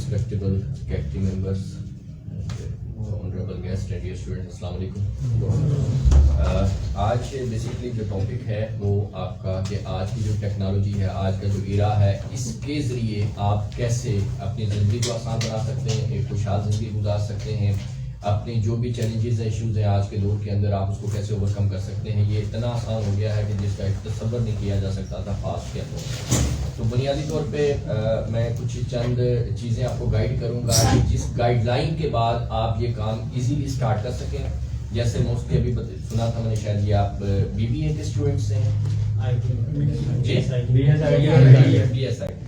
respectable faculty members, honorable guests and dear students, السلام علیکم. آج بیسکلی جو ٹاپک ہے وہ آپ کا کہ آج کی جو ٹیکنالوجی ہے, آج کا جو ایرا ہے, اس کے ذریعے آپ کیسے اپنی زندگی کو آسان بنا سکتے ہیں, ایک خوشحال زندگی گزار سکتے ہیں, اپنی جو بھی چیلنجز ہیں, ایشوز ہیں آج کے دور کے اندر, آپ اس کو کیسے اوور کم کر سکتے ہیں. یہ اتنا آسان ہو گیا ہے کہ جس کا تصور نہیں کیا جا سکتا تھا پاسٹ کے اندر. تو بنیادی طور پہ میں کچھ چند چیزیں آپ کو گائیڈ کروں گا کہ جس گائیڈ لائن کے بعد آپ یہ کام ایزیلی اسٹارٹ کر سکیں. جیسے موسٹلی ابھی سنا تھا میں نے, شاید یہ آپ BBA کے اسٹوڈنٹس ہیں,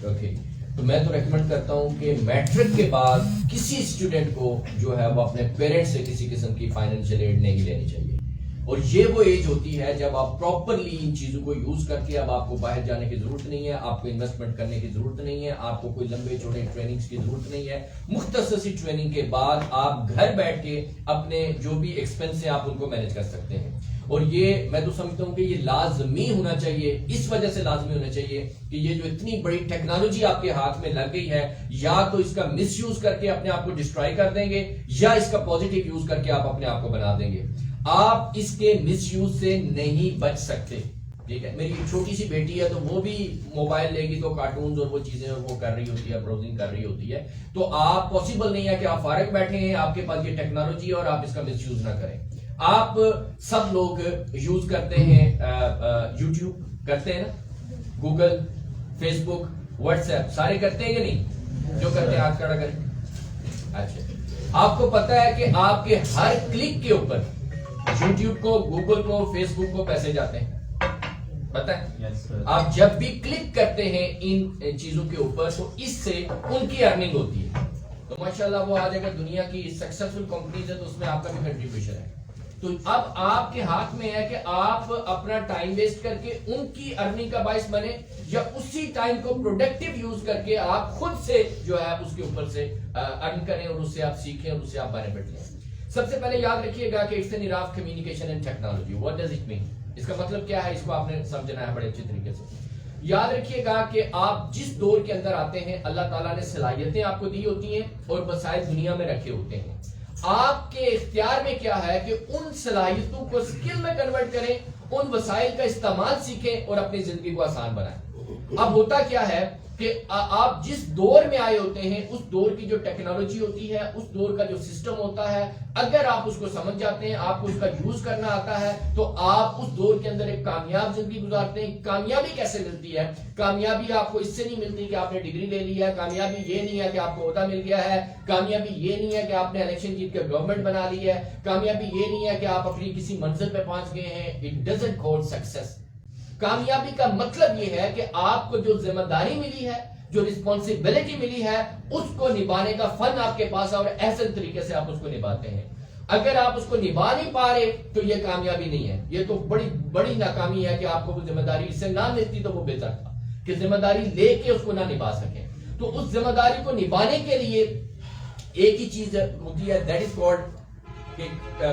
اوکے. تو میں تو ریکمینڈ کرتا ہوں کہ میٹرک کے بعد کسی اسٹوڈنٹ کو جو ہے وہ اپنے پیرنٹس سے کسی قسم کی فائنینشیل ایڈ نہیں لینی چاہیے. اور یہ وہ ایج ہوتی ہے جب آپ پراپرلی ان چیزوں کو یوز کر کے, اب آپ کو باہر جانے کی ضرورت نہیں ہے, آپ کو انویسٹمنٹ کرنے کی ضرورت نہیں ہے, آپ کو کوئی لمبے چوڑے ٹریننگز کی ضرورت نہیں ہے. مختصر سی ٹریننگ کے بعد آپ گھر بیٹھ کے اپنے جو بھی ایکسپینس ہیں آپ ان کو مینیج کر سکتے ہیں. اور یہ میں تو سمجھتا ہوں کہ یہ لازمی ہونا چاہیے. اس وجہ سے لازمی ہونا چاہیے کہ یہ جو اتنی بڑی ٹیکنالوجی آپ کے ہاتھ میں لگ گئی ہے, یا تو اس کا مس یوز کر کے اپنے آپ کو ڈسٹرائی کر دیں گے, یا اس کا پازیٹیو یوز کر کے آپ اپنے آپ کو بنا دیں گے. آپ اس کے مس یوز سے نہیں بچ سکتے. ٹھیک ہے, میری چھوٹی سی بیٹی ہے تو وہ بھی موبائل لے گی تو کارٹونز اور وہ چیزیں وہ کر رہی ہوتی ہے, براؤزنگ کر رہی ہوتی ہے. تو آپ پاسبل نہیں ہے کہ آپ فارغ بیٹھے ہیں, آپ کے پاس یہ ٹیکنالوجی اور آپ اس کا مس یوز نہ کریں. آپ سب لوگ یوز کرتے ہیں یوٹیوب کرتے ہیں نا, گوگل, فیس بک, واٹس ایپ, سارے کرتے ہیں کہ نہیں؟ جو کرتے ہیں ہاتھ کھڑا کریں. اچھا, آپ کو پتا ہے کہ آپ کے ہر کلک کے اوپر یوٹیوب کو, گوگل کو, فیس بک کو پیسے جاتے ہیں, پتا ہے؟ آپ جب بھی کلک کرتے ہیں ان چیزوں کے اوپر تو اس سے ان کی ارننگ ہوتی ہے. تو ماشاءاللہ وہ آج اگر دنیا کی سکسیسفل کمپنیز ہے تو اس میں آپ کا بھی کنٹریبیوشن ہے. تو اب آپ کے ہاتھ میں ہے کہ آپ اپنا ٹائم ویسٹ کر کے ان کی ارننگ کا باعث بنے, یا اسی ٹائم کو پروڈکٹیو یوز کر کے آپ خود سے جو ہے اس کے اوپر سے ارن کریں اور اس سے آپ سیکھیں اور اس سے آپ بینیفٹ لیں. سب سے پہلے یاد رکھیے گا کہ it's an era of communication and technology. What does it mean? اس کا مطلب کیا ہے, اس کو آپ نے سمجھنا ہے بڑے اچھے طریقے سے. یاد رکھیے گا کہ آپ جس دور کے اندر آتے ہیں, اللہ تعالیٰ نے صلاحیتیں آپ کو دی ہوتی ہیں اور وسائل دنیا میں رکھے ہوتے ہیں. آپ کے اختیار میں کیا ہے کہ ان صلاحیتوں کو اسکل میں کنورٹ کریں, ان وسائل کا استعمال سیکھیں اور اپنی زندگی کو آسان بنائیں. اب ہوتا کیا ہے کہ آپ جس دور میں آئے ہوتے ہیں اس دور کی جو ٹیکنالوجی ہوتی ہے, اس دور کا جو سسٹم ہوتا ہے, اگر آپ اس کو سمجھ جاتے ہیں, آپ کو اس کا یوز کرنا آتا ہے, تو آپ اس دور کے اندر ایک کامیاب زندگی گزارتے ہیں. کامیابی کیسے ملتی ہے؟ کامیابی آپ کو اس سے نہیں ملتی کہ آپ نے ڈگری لے لی ہے, کامیابی یہ نہیں ہے کہ آپ کو عہدہ مل گیا ہے, کامیابی یہ نہیں ہے کہ آپ نے الیکشن جیت کے گورنمنٹ بنا لی ہے, کامیابی یہ نہیں ہے کہ آپ اپنی کسی منزل پہ پہنچ گئے ہیں. It doesn't call success. کامیابی کا مطلب یہ ہے کہ آپ کو جو ذمہ داری ملی ہے, جو رسپانسبلٹی ملی ہے, اس کو نبھانے کا فن آپ کے پاس ہے اور احسن طریقے سے آپ اس کو نبھاتے ہیں. اگر آپ اس کو نبھا نہیں پا رہے تو یہ کامیابی نہیں ہے, یہ تو بڑی بڑی ناکامی ہے کہ آپ کو وہ ذمہ داری اس سے نہ ملتی تو وہ بہتر تھا کہ ذمہ داری لے کے اس کو نہ نبھا سکیں. تو اس ذمہ داری کو نبھانے کے لیے ایک ہی چیز ہوتی ہے, دیٹ از کالڈ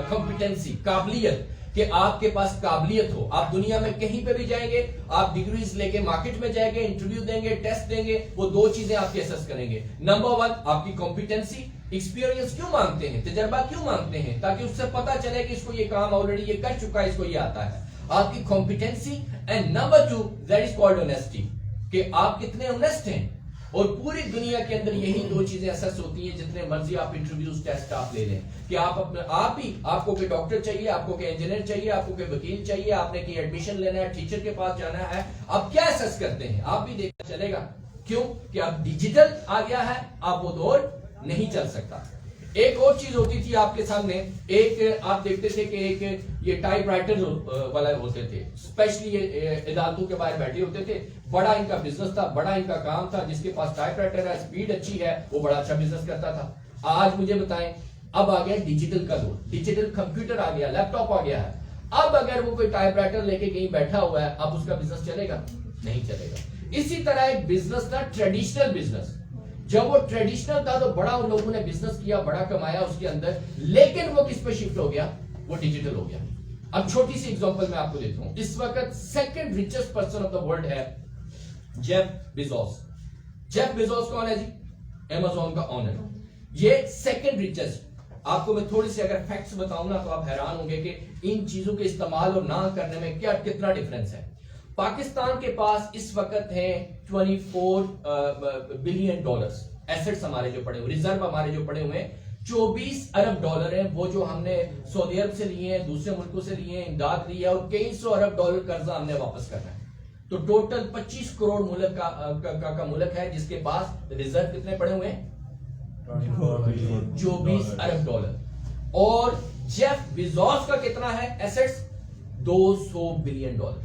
کمپیٹنسی, قابلیت. کہ آپ کے پاس قابلیت ہو. آپ دنیا میں کہیں پہ بھی جائیں گے, آپ ڈگریز لے کے مارکیٹ میں جائیں گے, انٹرویو دیں گے, ٹیسٹ دیں گے, وہ دو چیزیں آپ کے اسیس کریں گے. نمبر 1 آپ کی کمپیٹنسی. ایکسپیرینس کیوں مانگتے ہیں, تجربہ کیوں مانگتے ہیں؟ تاکہ اس سے پتا چلے کہ اس کو یہ کام آلریڈی یہ کر چکا ہے, اس کو یہ آتا ہے. آپ کی competency. And number 2 that is called honesty, کہ آپ کتنے اونیسٹ ہیں. اور پوری دنیا کے اندر یہی دو چیزیں اسیس ہوتی ہیں. جتنے مرضی آپ انٹرویوز ٹیسٹ آپ لے لیں کہ آپ کو کوئی ڈاکٹر چاہیے, آپ کو کوئی انجینئر چاہیے, آپ کو کوئی وکیل چاہیے, آپ نے کوئی ایڈمیشن لینا ہے, ٹیچر کے پاس جانا ہے, آپ کیا اسیس کرتے ہیں؟ آپ بھی دیکھنا چلے گا. کیوں کہ اب ڈیجیٹل آ گیا ہے, آپ وہ دور نہیں چل سکتا. ایک اور چیز ہوتی تھی آپ کے سامنے, ایک آپ دیکھتے تھے کہ ایک یہ ٹائپ رائٹر والے ہوتے تھے, اسپیشلی یہ عدالتوں کے باہر بیٹھے ہوتے تھے. بڑا ان کا بزنس تھا, بڑا ان کا کام تھا. جس کے پاس ٹائپ رائٹر ہے, اسپیڈ اچھی ہے, وہ بڑا اچھا بزنس کرتا تھا. آج مجھے بتائیں, اب آ گیا ڈیجیٹل کا دور, ڈیجیٹل کمپیوٹر آ گیا, لیپ ٹاپ آ گیا ہے. اب اگر وہ کوئی ٹائپ رائٹر لے کے کہیں بیٹھا ہوا ہے, اب اس کا بزنس چلے گا؟ نہیں چلے گا. اسی طرح ایک بزنس تھا ٹریڈیشنل بزنس. جب وہ ٹریڈیشنل تھا تو بڑا ان لوگوں نے بزنس کیا, بڑا کمایا اس کے اندر, لیکن وہ کس پہ شفٹ ہو گیا؟ وہ ڈیجیٹل ہو گیا. اب چھوٹی سی ایگزامپل میں آپ کو دیتا ہوں. اس وقت second richest person of the world ہے جیف بیزوس. جیف بیزوس کون ہے جی؟ Amazon کا آنر, یہ سیکنڈ ریچسٹ. آپ کو میں تھوڑی سی اگر فیکٹس بتاؤں نا تو آپ حیران ہوں گے کہ ان چیزوں کے استعمال اور نہ کرنے میں کتنا ڈفرنس ہے. پاکستان کے پاس اس وقت ہیں 24 بلین ڈالرز ایسٹس ہمارے جو پڑے ہوئے, ریزرو ہمارے جو پڑے ہوئے ہیں 24 ارب ڈالر ہیں, وہ جو ہم نے سعودی عرب سے لیے ہیں, دوسرے ملکوں سے لیے ہیں, امداد لی ہے, اور کئی سو ارب ڈالر قرضہ ہم نے واپس کرنا ہے. تو ٹوٹل 25 کروڑ ملک کا ملک ہے جس کے پاس ریزرو کتنے پڑے ہوئے ہیں 24 ارب ڈالر. اور جیف بیزوس کا کتنا ہے ایسٹس 200 بلین ڈالر,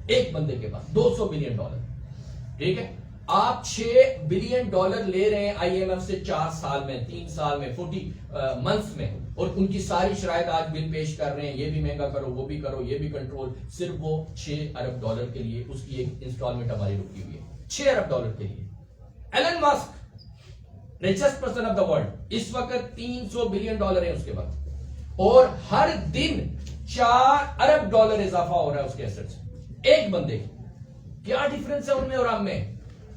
ایک بندے کے پاس 200 بلین ڈالر. ٹھیک ہے, آپ 6 بلین ڈالر لے رہے ہیں آئی ایم ایف سے 4 سال میں, 3 سال میں, 40 منتھس میں, اور ان کی ساری شرائط آج بل پیش کر رہے ہیں, یہ بھی مہنگا کرو, وہ بھی کرو, یہ بھی کنٹرول, صرف وہ 6 ارب ڈالر کے لیے اس کی ایک انسٹالمنٹ ہماری رکی ہوئی ہے 6 ارب ڈالر کے لیے. Elon Musk richest person of the world, اس وقت 300 بلین ڈالر ہیں اس کے پاس, اور ہر دن 4 ارب ڈالر اضافہ ہو رہا ہے اس کے ایسٹس ایک بندے. کیا ڈیفرنس ہے ان میں اور ہم میں؟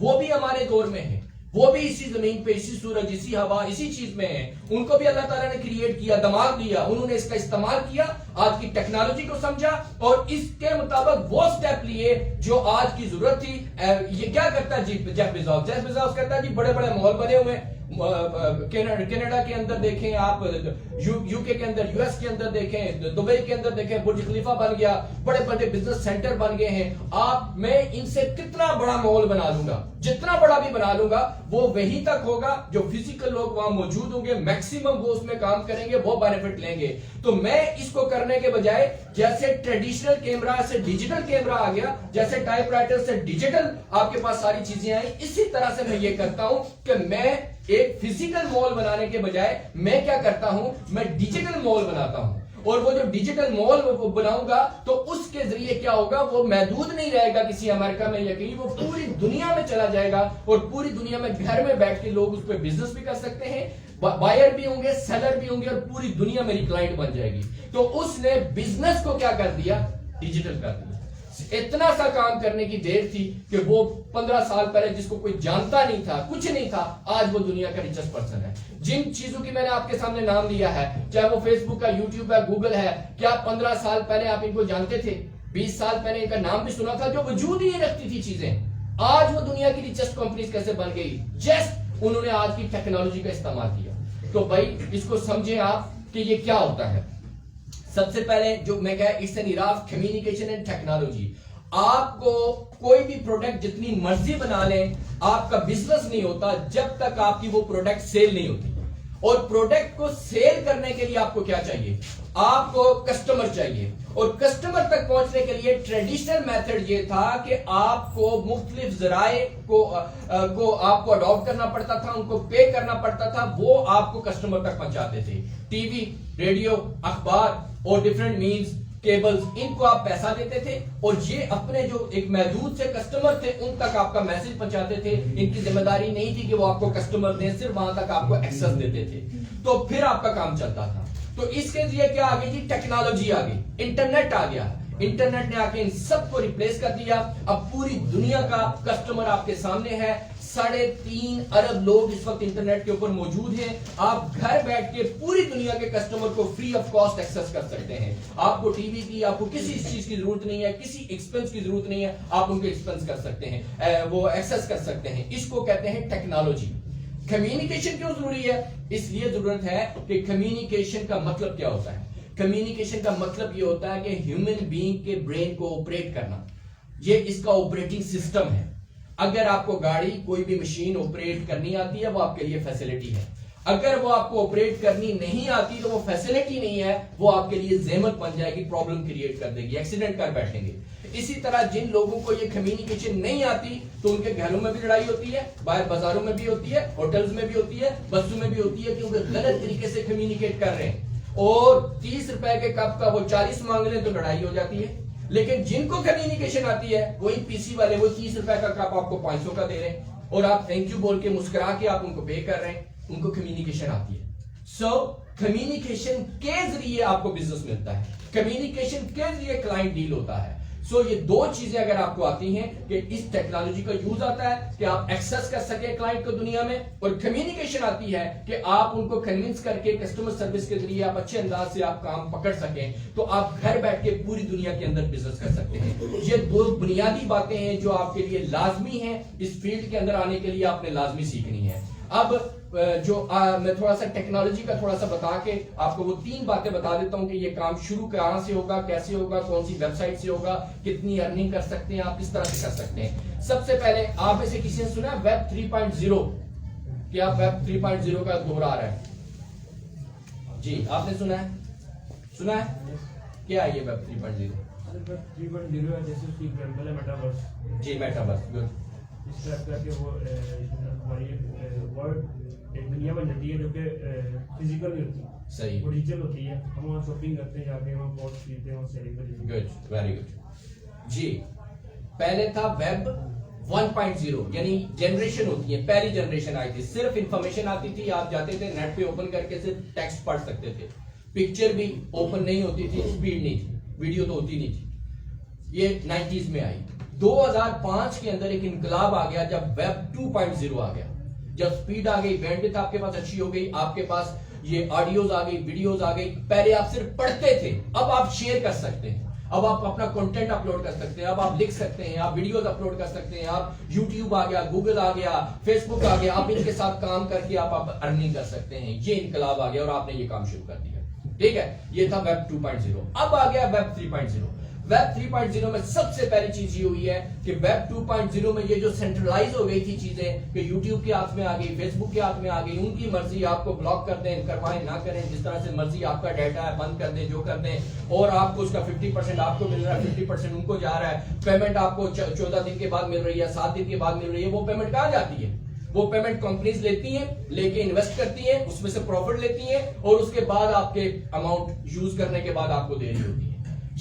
وہ بھی ہمارے دور میں ہیں, وہ بھی اسی زمین پہ, اسی سورج, اسی ہوا, اسی چیز میں ہیں. ان کو بھی اللہ تعالیٰ نے کریٹ کیا, دماغ دیا, انہوں نے اس کا استعمال کیا, آج کی ٹیکنالوجی کو سمجھا اور اس کے مطابق وہ سٹیپ لیے جو آج کی ضرورت تھی. یہ کیا کرتا ہے جیف بیزوس کہتا ہے جی بڑے بڑے مال بنے ہوئے, کینیڈا کے اندر دیکھیں آپ, یو کے اندر, یو ایس کے اندر دیکھیں, دبئی کے اندر دیکھیں, برج خلیفہ بن گیا, بڑے بڑے بزنس سینٹر بن گئے ہیں. آپ میں ان سے کتنا بڑا مال بنا لوں گا, جتنا بڑا بھی بنا لوں گا وہ وہیں تک ہوگا جو فزیکل لوگ وہاں موجود ہوں گے, میکسیمم وہ اس میں کام کریں گے, وہ بینیفٹ لیں گے. تو میں اس کو کرنے کے بجائے جیسے ٹریڈیشنل کیمرہ سے ڈیجیٹل کیمرہ آ گیا, جیسے ٹائپ رائٹر سے ڈیجیٹل آپ کے پاس ساری چیزیں آئیں, اسی طرح سے میں یہ کرتا ہوں کہ میں ایک فزیکل مال بنانے کے بجائے میں کیا کرتا ہوں, میں ڈیجیٹل مال بناتا ہوں. اور وہ جو ڈیجیٹل مال بناؤں گا تو اس کے ذریعے کیا ہوگا, وہ محدود نہیں رہے گا کسی امریکہ میں یا کہیں, وہ پوری دنیا میں چلا جائے گا, اور پوری دنیا میں گھر میں بیٹھ کے لوگ اس پہ بزنس بھی کر سکتے ہیں, بائر بھی ہوں گے, سیلر بھی ہوں گے, اور پوری دنیا میری کلائنٹ بن جائے گی. تو اس نے بزنس کو کیا کر دیا, ڈیجیٹل کر دیا. اتنا سا کام کرنے کی دیر تھی کہ وہ 15 سال پہلے جس کو کوئی جانتا نہیں تھا, کچھ نہیں تھا, آج وہ دنیا کا ریچسٹ پرسن ہے. جن چیزوں کی میں نے آپ کے سامنے نام لیا ہے, چاہے وہ فیس بک ہے, یوٹیوب ہے, گوگل ہے, کیا 15 سال پہلے آپ ان کو جانتے تھے؟ 20 سال پہلے ان کا نام بھی سنا تھا, جو وجود ہی نہیں رکھتی تھی چیزیں. آج وہ دنیا کی ریچسٹ کمپنیز کیسے بن گئی؟ جسٹ انہوں نے آج کی ٹیکنالوجی کا استعمال کیا. تو بھائی اس کو سمجھیں آپ کہ یہ کیا ہوتا ہے. سب سے پہلے جو میں کہا, it's an era of communication and technology. آپ کو کوئی بھی پروڈکٹ جتنی مرضی بنا لیں, آپ کا بزنس نہیں ہوتا جب تک آپ کی وہ پروڈکٹ سیل نہیں ہوتی. اور پروڈکٹ کو سیل کرنے کے لیے آپ کو کیا چاہیے, آپ کو کسٹمر چاہیے. اور کسٹمر تک پہنچنے کے لیے ٹریڈیشنل میتھڈ یہ تھا کہ آپ کو مختلف ذرائع کو آپ کو اڈاپٹ کرنا پڑتا تھا, ان کو پے کرنا پڑتا تھا, وہ آپ کو کسٹمر تک پہنچاتے تھے. ٹی وی, ریڈیو, اخبار اور ڈفرینٹ مینز, کیبلز, ان کو آپ پیسہ دیتے تھے, اور یہ اپنے جو ایک محدود سے کسٹمر تھے ان تک آپ کا میسج پہنچاتے تھے. ان کی ذمہ داری نہیں تھی کہ وہ آپ کو کسٹمر دیں, صرف وہاں تک آپ کو ایکسس دیتے تھے. تو پھر آپ کا کام چلتا تھا. تو اس کے لیے کیا آ گئی جی, ٹیکنالوجی آ گئی, انٹرنیٹ آ گیا. انٹرنیٹ نے آ کے ان سب کو ریپلیس کر دیا. اب پوری دنیا کا کسٹمر آپ کے سامنے ہے. 3.5 ارب لوگ اس وقت انٹرنیٹ کے اوپر موجود ہیں. آپ گھر بیٹھ کے پوری دنیا کے کسٹمر کو فری آف کاسٹ ایکسس کر سکتے ہیں. آپ کو ٹی وی کی, آپ کو کسی چیز کی ضرورت نہیں ہے, کسی ایکسپنس کی ضرورت نہیں ہے, آپ ان کو ایکسپنس کر سکتے ہیں, وہ ایکسس کر سکتے ہیں. اس کو کہتے ہیں ٹیکنالوجی. کمیونیکیشن کیوں ضروری ہے؟ اس لیے ضرورت ہے کہ کمیونیکیشن کا مطلب کیا ہوتا ہے. کمیونیکیشن کا مطلب یہ ہوتا ہے کہ ہیومن بینگ کے برین کو آپریٹ کرنا. یہ اس کا آپریٹنگ سسٹم ہے. اگر آپ کو گاڑی, کوئی بھی مشین آپریٹ کرنی آتی ہے, وہ آپ کے لیے فیسلٹی ہے. اگر وہ آپ کو آپریٹ کرنی نہیں آتی تو وہ فیسلٹی نہیں ہے, وہ آپ کے لیے زحمت بن جائے گی, پرابلم کریٹ کر دے گی, ایکسیڈنٹ کر بیٹھیں گے. اسی طرح جن لوگوں کو یہ کمیونیکیشن نہیں آتی تو ان کے گھروں میں بھی لڑائی ہوتی ہے, باہر بازاروں میں بھی ہوتی ہے, ہوٹلز میں بھی ہوتی ہے, بسوں میں بھی ہوتی ہے, کیونکہ غلط طریقے سے کمیونیکیٹ کر رہے ہیں. اور 30 روپے کے کپ کا وہ 40 مانگ لیں تو لڑائی ہو جاتی ہے. لیکن جن کو کمیونیکیشن آتی ہے, وہی پی سی والے, وہ 30 روپے کا کپ آپ کو 500 کا دے رہے ہیں, اور آپ تھینک یو بول کے مسکرا کے آپ ان کو پے کر رہے ہیں. ان کو کمیونیکیشن آتی ہے. سو کمیونیکیشن کے ذریعے آپ کو بزنس ملتا ہے, کمیونیکیشن کے ذریعے کلائنٹ ڈیل ہوتا ہے. سو یہ دو چیزیں اگر آپ کو آتی ہیں کہ اس ٹیکنالوجی کا یوز آتا ہے کہ آپ ایکسس کر سکیں کلائنٹ کو دنیا میں, اور کمیونیکیشن آتی ہے کہ آپ ان کو کنونس کر کے کسٹمر سروس کے ذریعے آپ اچھے انداز سے آپ کام پکڑ سکیں, تو آپ گھر بیٹھ کے پوری دنیا کے اندر بزنس کر سکتے ہیں. یہ دو بنیادی باتیں ہیں جو آپ کے لیے لازمی ہیں اس فیلڈ کے اندر آنے کے لیے آپ نے لازمی سیکھنی ہے. اب جو میں تھوڑا سا ٹیکنالوجی کا تھوڑا سا بتا کے آپ کو وہ 3 باتیں بتا دیتا ہوں کہ یہ کام شروع کہاں سے ہوگا, کیسے ہوگا, کون سی ویب سائٹ سے ہوگا, کتنی ارننگ کر سکتے ہیں آپ, کس طرح سے کر سکتے ہیں. سب سے پہلے آپ میں سے کسی نے سنا ہے ویب 3.0, کیا ویب 3.0 کا دور آ رہا ہے؟ جی آپ نے سنا ہے کیا ہے یہ ویب 3.0؟ 3.0 جیسے اس کی ایگزامپل ہے میٹاورس. جی میٹاورس, گڈ. اس طرح کر کے وہ ہماری ورلڈ ایک دنیا بن جاتی ہے جو کہ فزیکل نہیں ہوتی, صحیح, وہ ڈیجیٹل ہوتی ہے. ہم وہاں شاپنگ کرتے ہیں, جا کے وہاں پوسٹ خریدتے ہیں, وہاں سیلنگ کرتے ہیں. Good, very good. جی پہلے تھا ویب 1.0 یعنی جنریشن ہوتی ہے, پہلی جنریشن آئی تھی, صرف انفارمیشن آتی تھی, آپ جاتے تھے نیٹ پہ اوپن کر کے صرف ٹیکسٹ پڑھ سکتے تھے, پکچر بھی اوپن نہیں ہوتی تھی, اسپیڈ نہیں تھی, ویڈیو تو ہوتی نہیں تھی. یہ 90s میں آئی. 2005 کے اندر ایک انقلاب آ گیا جب ویب 2.0 آ گیا, جب سپیڈ آ گئی, بینڈویڈتھ آپ کے پاس اچھی ہو گئی, آپ کے پاس یہ آڈیوز آ گئی, ویڈیوز آ گئی. پہلے آپ صرف پڑھتے تھے, اب آپ شیئر کر سکتے ہیں, اب آپ اپنا کنٹینٹ اپلوڈ کر سکتے ہیں, اب آپ لکھ سکتے ہیں, آپ ویڈیوز اپلوڈ کر سکتے ہیں, آپ یوٹیوب آ گیا, گوگل آ گیا, فیس بک آ گیا, آپ ان کے ساتھ کام کر کے آپ ارننگ کر سکتے ہیں. یہ انقلاب آ گیا اور آپ نے یہ کام شروع کر دیا. ٹھیک ہے, یہ تھا ویب 2.0. اب آ گیا ویب 3.0. ویب 3.0 میں سب سے پہلی چیز یہ ہوئی ہے کہ ویب 2.0 میں یہ جو سینٹرلائز ہو گئی تھی چیزیں کہ یوٹیوب کے ہاتھ میں آ گئی, فیس بک کے ہاتھ میں آ گئی, ان کی مرضی, آپ کو بلاک کر دیں, کروائیں نہ کریں, جس طرح سے مرضی آپ کا ڈیٹا ہے بند کر دیں, جو کر دیں, اور آپ کو اس کا 50% آپ کو مل رہا ہے, 50% ان کو جا رہا ہے. پیمنٹ آپ کو 14 دن کے بعد مل رہی ہے, 7 دن کے بعد مل رہی ہے. وہ پیمنٹ کہاں جاتی ہے؟ وہ پیمنٹ کمپنیز لیتی ہیں, لے کے انویسٹ کرتی ہیں, اس میں سے پروفٹ لیتی ہیں, اور اس کے بعد آپ کے اماؤنٹ یوز کرنے کے بعد آپ کو دے رہی ہوتی ہے.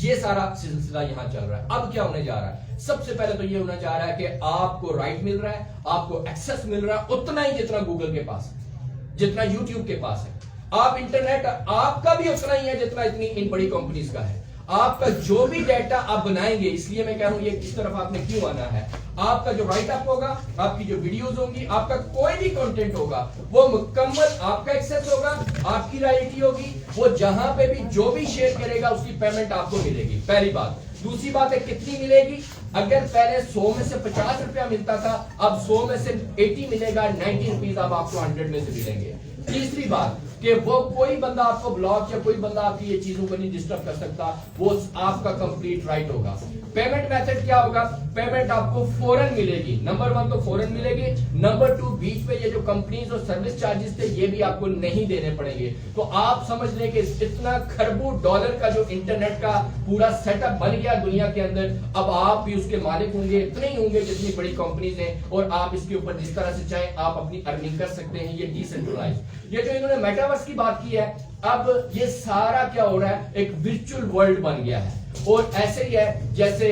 یہ سارا سلسلہ یہاں چل رہا ہے. اب کیا ہونے جا رہا ہے؟ سب سے پہلے تو یہ ہونا جا رہا ہے کہ آپ کو رائٹ مل رہا ہے, آپ کو ایکسس مل رہا ہے اتنا ہی جتنا گوگل کے پاس ہے, جتنا یوٹیوب کے پاس ہے. آپ انٹرنیٹ آپ کا بھی اتنا ہی ہے جتنا اتنی ان بڑی کمپنیز کا ہے. آپ کا جو بھی ڈیٹا آپ بنائیں گے, اس لیے میں کہہ رہا ہوں یہ کس طرف آپ نے کیوں آنا ہے, آپ کا جو رائٹ اپ ہوگا, آپ کی جو ویڈیوز ہوں گی, آپ کا کوئی بھی کنٹینٹ ہوگا, وہ مکمل آپ کا ایکسس ہوگا, آپ کی رائلٹی ہوگی. وہ جہاں پہ بھی جو بھی شیئر کرے گا اس کی پیمنٹ آپ کو ملے گی. پہلی بات. دوسری بات ہے کتنی ملے گی؟ اگر پہلے 100 میں سے 50 روپیہ ملتا تھا, اب 100 میں سے 80 ملے گا, 90 روپیز اب آپ کو 100 میں سے ملیں گے. تیسری بات کہ وہ کوئی بندہ آپ کو بلاک یا کوئی بندہ آپ کی یہ چیزوں کو نہیں ڈسٹرب کر سکتا, وہ آپ کا کمپلیٹ رائٹ ہوگا. پیمنٹ میتھڈ کیا ہوگا؟ پیمنٹ آپ کو فوراً ملے گی. نمبر 1 تو فوراً ملے گی. نمبر 2 بیچ میں یہ جو کمپنیز اور سروس چارجز تھے یہ بھی آپ کو نہیں دینے پڑیں گے. تو آپ سمجھ لیں کہ اتنا کھربوں ڈالر کا جو انٹرنیٹ کا پورا سیٹ اپ بن گیا دنیا کے اندر, اب آپ بھی اس کے مالک ہوں گے, اتنے ہی ہوں گے جتنی بڑی کمپنیز ہیں, اور آپ اس کے اوپر جس طرح سے چاہیں آپ اپنی ارننگ کر سکتے ہیں. یہ ڈی سینٹرلائز. یہ جو انہوں نے میٹاورس کی بات کی ہے, اب یہ سارا کیا ہو رہا ہے, ایک ورچوئل ورلڈ بن گیا ہے. اور ایسے ہی ہے جیسے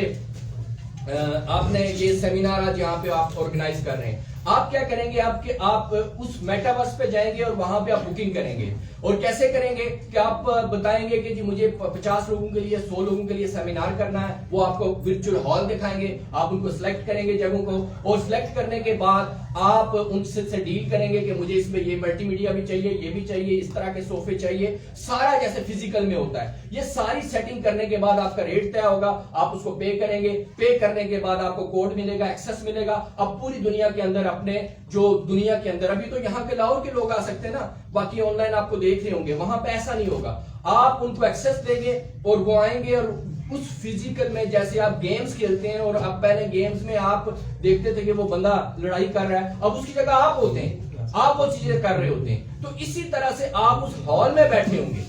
آپ نے یہ سیمینار آج یہاں پہ آپ آرگنائز کر رہے ہیں, آپ کیا کریں گے, آپ اس میٹاورس پہ جائیں گے اور وہاں پہ آپ بکنگ کریں گے. اور کیسے کریں گے کہ آپ بتائیں گے کہ جی مجھے 50 لوگوں کے لیے 100 لوگوں کے لیے سیمینار کرنا ہے, وہ آپ کو ورچوئل ہال دکھائیں گے, آپ ان کو سلیکٹ کریں گے جگہوں کو, اور سلیکٹ کرنے کے بعد آپ ان سے ڈیل کریں گے کہ مجھے اس میں یہ ملٹی میڈیا بھی چاہیے, یہ بھی چاہیے, اس طرح کے صوفے چاہیے, سارا جیسے فزیکل میں ہوتا ہے. یہ ساری سیٹنگ کرنے کے بعد آپ کا ریٹ طے ہوگا, آپ اس کو پے کریں گے, پے کرنے کے بعد آپ کو کوڈ ملے گا, ایکسس ملے گا. اب پوری دنیا کے اندر اپنے جو دنیا کے اندر, ابھی تو یہاں کے لاہور کے لوگ آ سکتے ہیں نا, باقی آن لائن آپ کو دیکھ رہے ہوں گے, وہاں پہ ایسا نہیں ہوگا. آپ ان کو ایکسس دیں گے اور وہ آئیں گے, اور اس فزیکل میں جیسے آپ گیمز کھیلتے ہیں, اور اب پہلے گیمز میں آپ دیکھتے تھے کہ وہ بندہ لڑائی کر رہا ہے, اب اس کی جگہ آپ ہوتے ہیں, آپ وہ چیزیں کر رہے ہوتے ہیں. تو اسی طرح سے آپ اس ہال میں بیٹھے ہوں گے,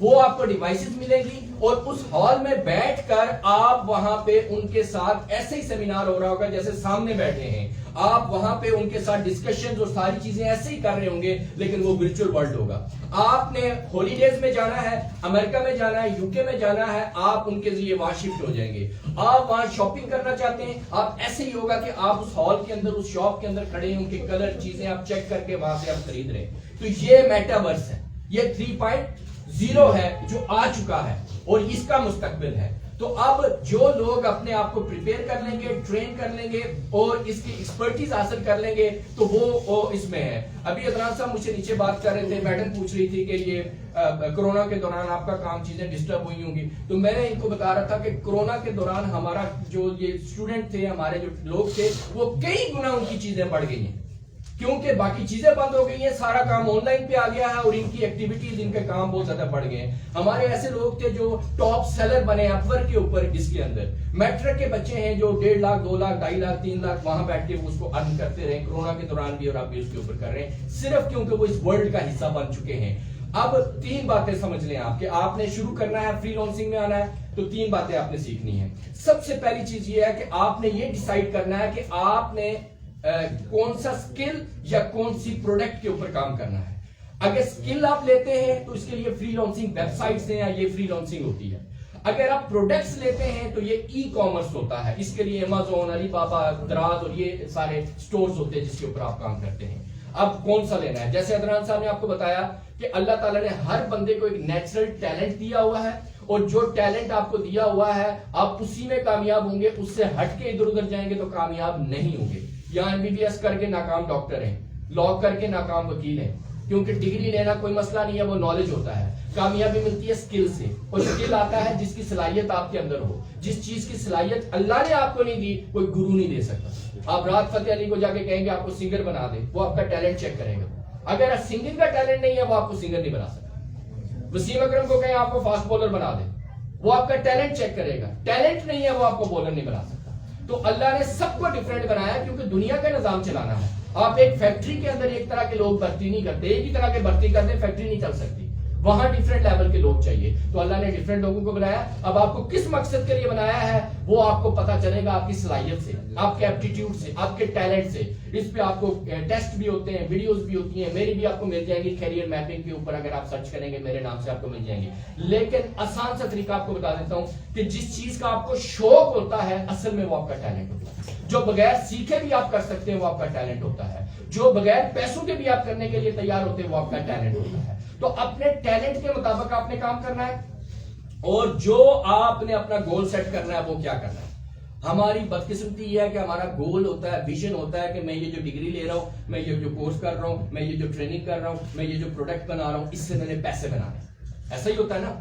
وہ آپ کو ڈیوائسز ملیں گی, اور اس ہال میں بیٹھ کر آپ وہاں پہ ان کے ساتھ ایسے ہی سیمینار ہو رہا ہوگا جیسے سامنے بیٹھے ہیں, آپ وہاں پہ ان کے ساتھ ڈسکشنز اور ساری چیزیں ایسے ہی کر رہے ہوں گے, لیکن وہ ورچوئل ورلڈ ہوگا. آپ نے ہالیڈیز میں جانا ہے, امریکہ میں جانا ہے, یوکے میں جانا ہے, آپ ان کے ذریعے وہاں شفٹ ہو جائیں گے. آپ وہاں شاپنگ کرنا چاہتے ہیں, آپ ایسے ہی ہوگا کہ آپ اس ہال کے اندر, اس شاپ کے اندر کھڑے ہیں, ان کے کلر چیزیں آپ چیک کر کے وہاں سے آپ خرید رہے ہیں. تو یہ میٹاورس ہے, یہ 3.0 ہے جو آ چکا ہے, اور اس کا مستقبل ہے. تو اب جو لوگ اپنے آپ کو پریپیئر کر لیں گے، ٹرین کر لیں گے اور اس کی ایکسپرٹیز حاصل کر لیں گے تو وہ اس میں ہے. ابھی عدنان صاحب مجھ سے نیچے بات کر رہے تھے، میڈم پوچھ رہی تھی کہ یہ کرونا کے دوران آپ کا کام چیزیں ڈسٹرب ہوئی ہوں گی، تو میں نے ان کو بتا رہا تھا کہ کرونا کے دوران ہمارا جو یہ اسٹوڈنٹ تھے، ہمارے جو لوگ تھے، وہ کئی گنا ان کی چیزیں بڑھ گئی ہیں کیونکہ باقی چیزیں بند ہو گئی ہیں، سارا کام آن لائن پہ آ گیا ہے اور ان کی ایکٹیویٹیز، ان کے کام بہت زیادہ بڑھ گئے ہیں. ہمارے ایسے لوگ تھے جو ٹاپ سیلر بنے اپ ورک کے اوپر، اس کے اندر میٹرک کے بچے ہیں جو 1.5 لاکھ 2 لاکھ 2.5 لاکھ 3 لاکھ وہاں بیٹھ کے اس کو ارن کرتے رہے کرونا کے دوران بھی، اور اب بھی اس کے اوپر کر رہے ہیں صرف کیونکہ وہ اس ورلڈ کا حصہ بن چکے ہیں. اب 3 باتیں سمجھ لیں آپ کہ آپ نے شروع کرنا ہے، فری لانسنگ میں آنا ہے تو 3 باتیں آپ نے سیکھنی ہیں. سب سے پہلی چیز یہ ہے کہ آپ نے یہ ڈیسائیڈ کرنا ہے کہ آپ نے کون سا سکل یا کون سی پروڈکٹ کے اوپر کام کرنا ہے. اگر سکل آپ لیتے ہیں تو اس کے لیے فری لانسنگ ویب سائٹس ہیں، یہ فری لانسنگ ہوتی ہے. اگر آپ پروڈکٹس لیتے ہیں تو یہ ای کامرس ہوتا ہے، اس کے لیے Amazon، علی بابا، دراز اور یہ سارے سٹورز ہوتے ہیں جس کے اوپر آپ کام کرتے ہیں. اب کون سا لینا ہے؟ جیسے عدنان صاحب نے آپ کو بتایا کہ اللہ تعالیٰ نے ہر بندے کو ایک نیچرل ٹیلنٹ دیا ہوا ہے، اور جو ٹیلنٹ آپ کو دیا ہوا ہے آپ اسی میں کامیاب ہوں گے، اس سے ہٹ کے ادھر ادھر جائیں گے تو کامیاب نہیں ہوں گے. یہاں MBBS کر کے ناکام ڈاکٹر ہیں، لا کر کے ناکام وکیل ہیں، کیونکہ ڈگری لینا کوئی مسئلہ نہیں ہے، وہ نالج ہوتا ہے. کامیابی ملتی ہے سکل سے، اور سکل آتا ہے جس کی صلاحیت آپ کے اندر ہو. جس چیز کی صلاحیت اللہ نے آپ کو نہیں دی کوئی گرو نہیں دے سکتا. آپ رات فتح علی کو جا کے کہیں گے آپ کو سنگر بنا دے، وہ آپ کا ٹیلنٹ چیک کرے گا. اگر سنگنگ کا ٹیلنٹ نہیں ہے وہ آپ کو سنگر نہیں بنا سکتا. وسیم اکرم کو کہیں آپ کو فاسٹ بولر بنا دے، وہ آپ کا ٹیلنٹ چیک کرے گا. ٹیلنٹ نہیں ہے وہ آپ کو بولر نہیں بنا سکتا. تو اللہ نے سب کو ڈیفرنٹ بنایا کیونکہ دنیا کا نظام چلانا ہے. آپ ایک فیکٹری کے اندر ایک طرح کے لوگ بھرتی نہیں کرتے، ایک ہی طرح کے بھرتی کرتے فیکٹری نہیں چل سکتی، وہاں ڈیفرنٹ لیول کے لوگ چاہیے. تو اللہ نے ڈیفرنٹ لوگوں کو بنایا. اب آپ کو کس مقصد کے لیے بنایا ہے وہ آپ کو پتا چلے گا آپ کی صلاحیت سے، آپ کے ایپٹیٹیوڈ سے، آپ کے ٹیلنٹ سے. اس پہ آپ کو ٹیسٹ بھی ہوتے ہیں، ویڈیوز بھی ہوتی ہیں، میری بھی آپ کو مل جائیں گی کیریئر میپنگ کے اوپر، اگر آپ سرچ کریں گے میرے نام سے آپ کو مل جائیں گی. لیکن آسان سا طریقہ آپ کو بتا دیتا ہوں کہ جس چیز کا آپ کو شوق ہوتا ہے اصل میں وہ آپ کا ٹیلنٹ ہوتا ہے. جو بغیر سیکھے بھی آپ کر سکتے ہیں وہ آپ کا ٹیلنٹ ہوتا ہے. جو بغیر پیسوں کے بھی آپ کرنے کے لیے تیار ہوتے ہیں وہ آپ کا ٹیلنٹ ہوتا ہے. تو اپنے ٹیلنٹ کے مطابق آپ نے کام کرنا ہے، اور جو آپ نے اپنا گول سیٹ کرنا ہے وہ کیا کرنا ہے. ہماری بدقسمتی یہ ہے کہ ہمارا گول ہوتا ہے، ویژن ہوتا ہے کہ میں یہ جو ڈگری لے رہا ہوں، میں یہ جو کورس کر رہا ہوں، میں یہ جو ٹریننگ کر رہا ہوں، میں یہ جو پروڈکٹ بنا رہا ہوں، اس سے میں نے پیسے بنانے. ایسا ہی ہوتا ہے نا،